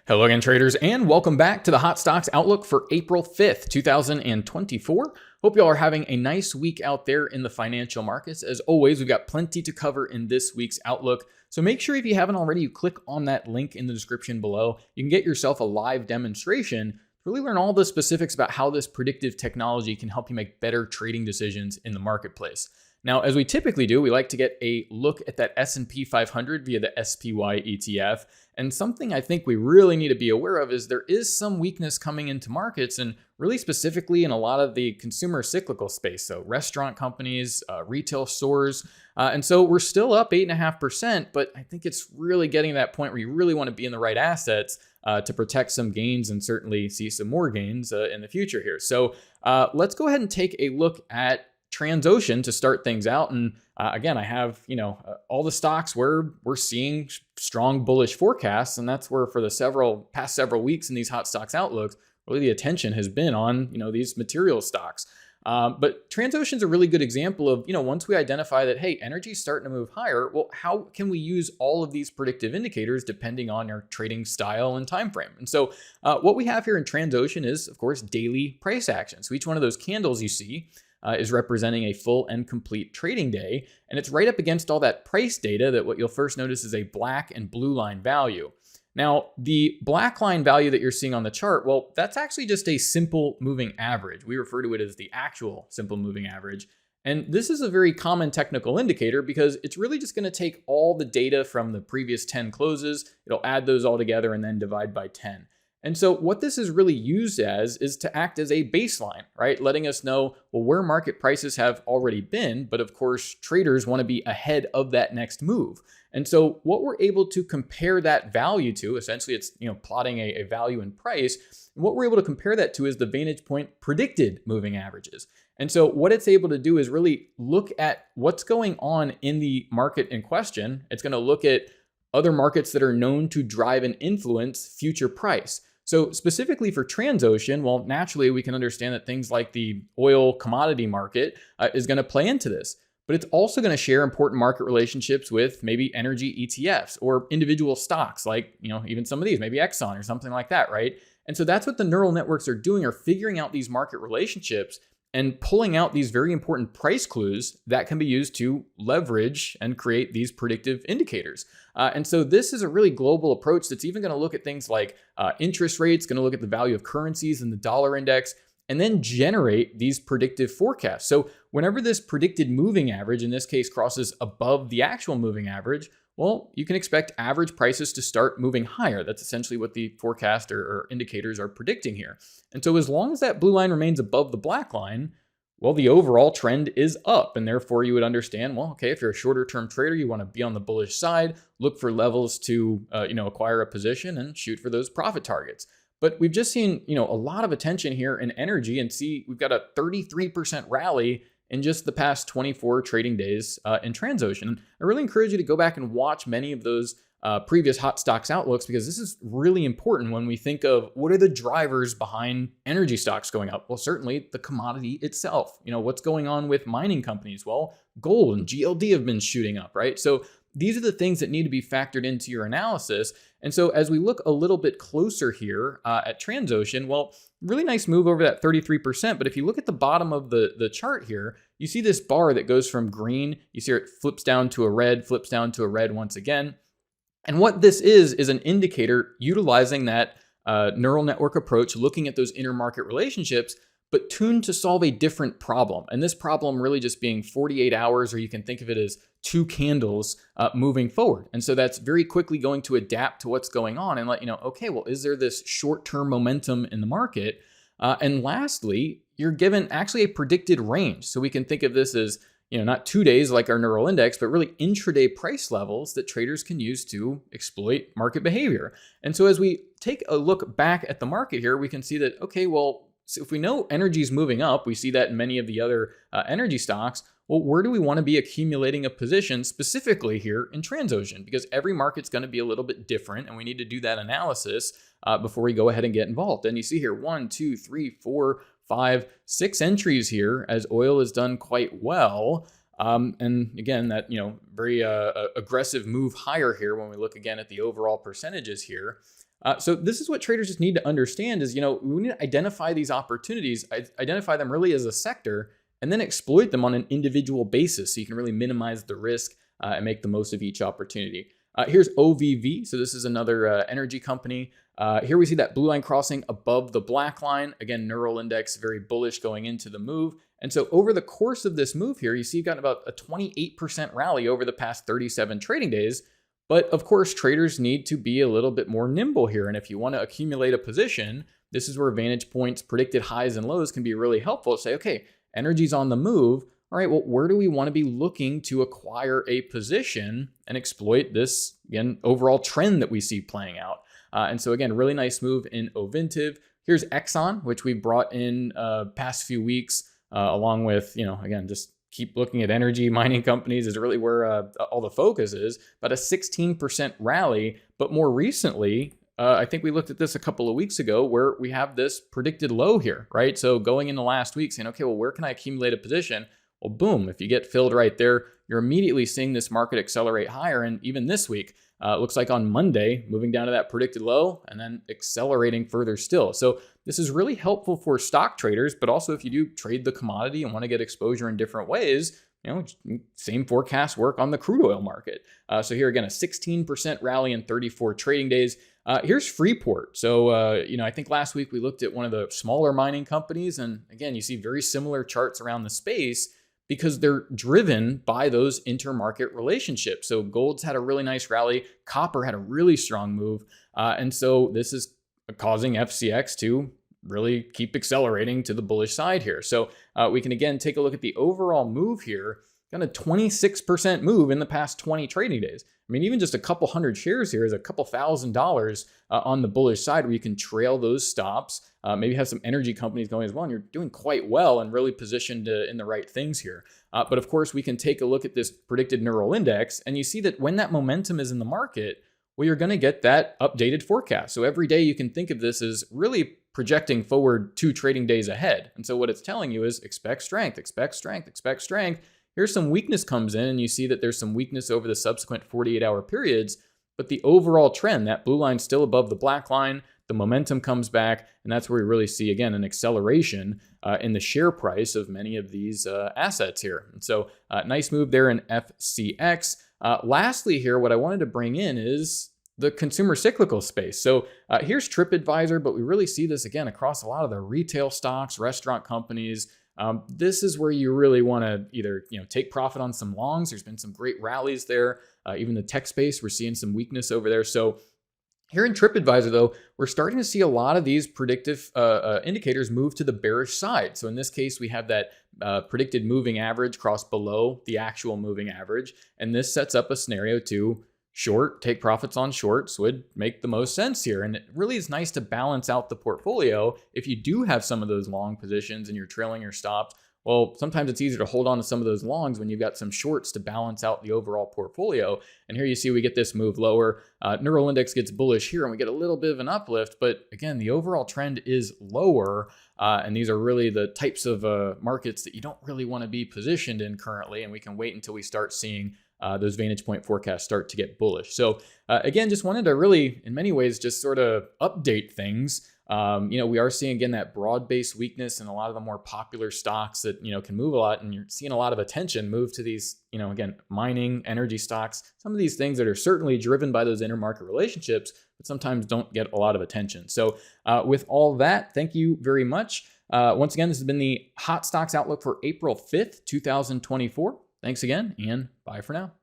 Hello again, traders, and welcome back to the Hot Stocks Outlook for April 5th, 2024. Hope you all are having a nice week out there in the financial markets. As always, we've got plenty to cover in this week's Outlook. So make sure if you haven't already, you click on that link in the description below. You can get yourself a live demonstration to really learn all the specifics about how this predictive technology can help you make better trading decisions in the marketplace. Now, as we typically do, we like to get a look at that S&P 500 via the SPY ETF. And something I think we really need to be aware of is there is some weakness coming into markets, and really specifically in a lot of the consumer cyclical space. So restaurant companies, retail stores. And so we're still up 8.5%, but I think it's really getting to that point where you really want to be in the right assets to protect some gains and certainly see some more gains in the future here. So let's go ahead and take a look at Transocean to start things out. And again, I have, all the stocks where we're seeing strong bullish forecasts. And that's where for the past several weeks in these hot stocks outlooks, really the attention has been on, these material stocks. But Transocean's a really good example of, once we identify that, hey, energy's starting to move higher, well, how can we use all of these predictive indicators depending on our trading style and time frame? And so what we have here in Transocean is, of course, daily price action. So each one of those candles you see is representing a full and complete trading day. And it's right up against all that price data that what you'll first notice is a black and blue line value. Now, the black line value that you're seeing on the chart, well, that's actually just a simple moving average. We refer to it as the actual simple moving average. And this is a very common technical indicator because it's really just going to take all the data from the previous 10 closes. It'll add those all together and then divide by 10. And so what this is really used as is to act as a baseline, right? Letting us know, well, where market prices have already been, but of course, traders want to be ahead of that next move. And so what we're able to compare that value to, essentially it's, plotting a value in price. And what we're able to compare that to is the VantagePoint predicted moving averages. And so what it's able to do is really look at what's going on in the market in question. It's going to look at other markets that are known to drive and influence future price. So specifically for Transocean, well, naturally we can understand that things like the oil commodity market is going to play into this, but it's also going to share important market relationships with maybe energy ETFs or individual stocks like, even some of these, maybe Exxon or something like that, right? And so that's what the neural networks are doing, are figuring out these market relationships and pulling out these very important price clues that can be used to leverage and create these predictive indicators. And so this is a really global approach that's even going to look at things like interest rates, going to look at the value of currencies and the dollar index, and then generate these predictive forecasts. So whenever this predicted moving average, in this case, crosses above the actual moving average, well, you can expect average prices to start moving higher. That's essentially what the forecast or indicators are predicting here. And so as long as that blue line remains above the black line, well, the overall trend is up. And therefore you would understand, well, okay, if you're a shorter term trader, you want to be on the bullish side, look for levels to, acquire a position and shoot for those profit targets. But we've just seen, a lot of attention here in energy, and see, we've got a 33% rally in just the past 24 trading days in Transocean. I really encourage you to go back and watch many of those previous hot stocks outlooks, because this is really important when we think of what are the drivers behind energy stocks going up. Well, certainly the commodity itself. What's going on with mining companies? Well, gold and GLD have been shooting up, right? So these are the things that need to be factored into your analysis. And so as we look a little bit closer here at Transocean, well, really nice move over that 33%. But if you look at the bottom of the chart here, you see this bar that goes from green. You see it flips down to a red, flips down to a red once again. And what this is an indicator utilizing that neural network approach, looking at those intermarket relationships, but tuned to solve a different problem. And this problem really just being 48 hours, or you can think of it as two candles moving forward. And so that's very quickly going to adapt to what's going on and let you know, okay, well, is there this short-term momentum in the market? And lastly, you're given actually a predicted range. So we can think of this as, not 2 days like our neural index, but really intraday price levels that traders can use to exploit market behavior. And so as we take a look back at the market here, we can see that, okay, well, so if we know energy is moving up, we see that in many of the other energy stocks. Well, where do we want to be accumulating a position specifically here in Transocean? Because every market's going to be a little bit different, and we need to do that analysis before we go ahead and get involved. And you see here 1, 2, 3, 4, 5, 6 entries here as oil has done quite well. And again, that, very aggressive move higher here when we look again at the overall percentages here. So this is what traders just need to understand is, we need to identify these opportunities, identify them really as a sector, and then exploit them on an individual basis so you can really minimize the risk and make the most of each opportunity. Here's OVV. So this is another energy company. Here we see that blue line crossing above the black line. Again, neural index, very bullish going into the move. And so over the course of this move here, you see you've got about a 28% rally over the past 37 trading days. But of course, traders need to be a little bit more nimble here. And if you want to accumulate a position, this is where VantagePoint's predicted highs and lows can be really helpful to say, okay, energy's on the move. All right, well, where do we want to be looking to acquire a position and exploit this, again, overall trend that we see playing out? And so again, really nice move in Ovintiv. Here's Exxon, which we brought in past few weeks, along with, again, just keep looking at energy mining companies is really where all the focus is, but a 16% rally. But more recently, I think we looked at this a couple of weeks ago where we have this predicted low here, right? So going into last week saying, okay, well, where can I accumulate a position? Well, boom, if you get filled right there, you're immediately seeing this market accelerate higher. And even this week, it looks like on Monday, moving down to that predicted low and then accelerating further still. So this is really helpful for stock traders, but also if you do trade the commodity and want to get exposure in different ways, same forecast work on the crude oil market. So here again, a 16% rally in 34 trading days. Here's Freeport. So, I think last week we looked at one of the smaller mining companies. And again, you see very similar charts around the space because they're driven by those intermarket relationships. So gold's had a really nice rally. Copper had a really strong move. And so this is causing FCX to really keep accelerating to the bullish side here. So we can again take a look at the overall move here. Got a 26% move in the past 20 trading days. I mean, even just a couple hundred shares here is a couple $1,000s on the bullish side where you can trail those stops. Maybe have some energy companies going as well, and you're doing quite well and really positioned in the right things here. But of course, we can take a look at this predicted neural index, and you see that when that momentum is in the market, well, you're going to get that updated forecast. So every day you can think of this as really projecting forward 2 trading days ahead. And so what it's telling you is expect strength, expect strength, expect strength. Here's some weakness comes in and you see that there's some weakness over the subsequent 48-hour periods, but the overall trend, that blue line still above the black line, the momentum comes back, and that's where we really see, again, an acceleration in the share price of many of these assets here. And so nice move there in FCX. Lastly here, what I wanted to bring in is the consumer cyclical space. So here's TripAdvisor, but we really see this again across a lot of the retail stocks, restaurant companies. This is where you really want to either take profit on some longs. There's been some great rallies there. Even the tech space, we're seeing some weakness over there. So here in TripAdvisor, though, we're starting to see a lot of these predictive indicators move to the bearish side. So in this case, we have that predicted moving average cross below the actual moving average. And this sets up a scenario to short, take profits on shorts would make the most sense here. And it really is nice to balance out the portfolio. If you do have some of those long positions and you're trailing your stops, well, sometimes it's easier to hold on to some of those longs when you've got some shorts to balance out the overall portfolio. And here you see we get this move lower. Neural index gets bullish here and we get a little bit of an uplift. But again, the overall trend is lower. And these are really the types of markets that you don't really want to be positioned in currently. And we can wait until we start seeing those VantagePoint forecasts start to get bullish. So again, just wanted to really, in many ways, just sort of update things. We are seeing, again, that broad-based weakness in a lot of the more popular stocks that, can move a lot. And you're seeing a lot of attention move to these, again, mining, energy stocks, some of these things that are certainly driven by those intermarket relationships, but sometimes don't get a lot of attention. So with all that, thank you very much. Once again, this has been the Hot Stocks Outlook for April 5th, 2024. Thanks again, and bye for now.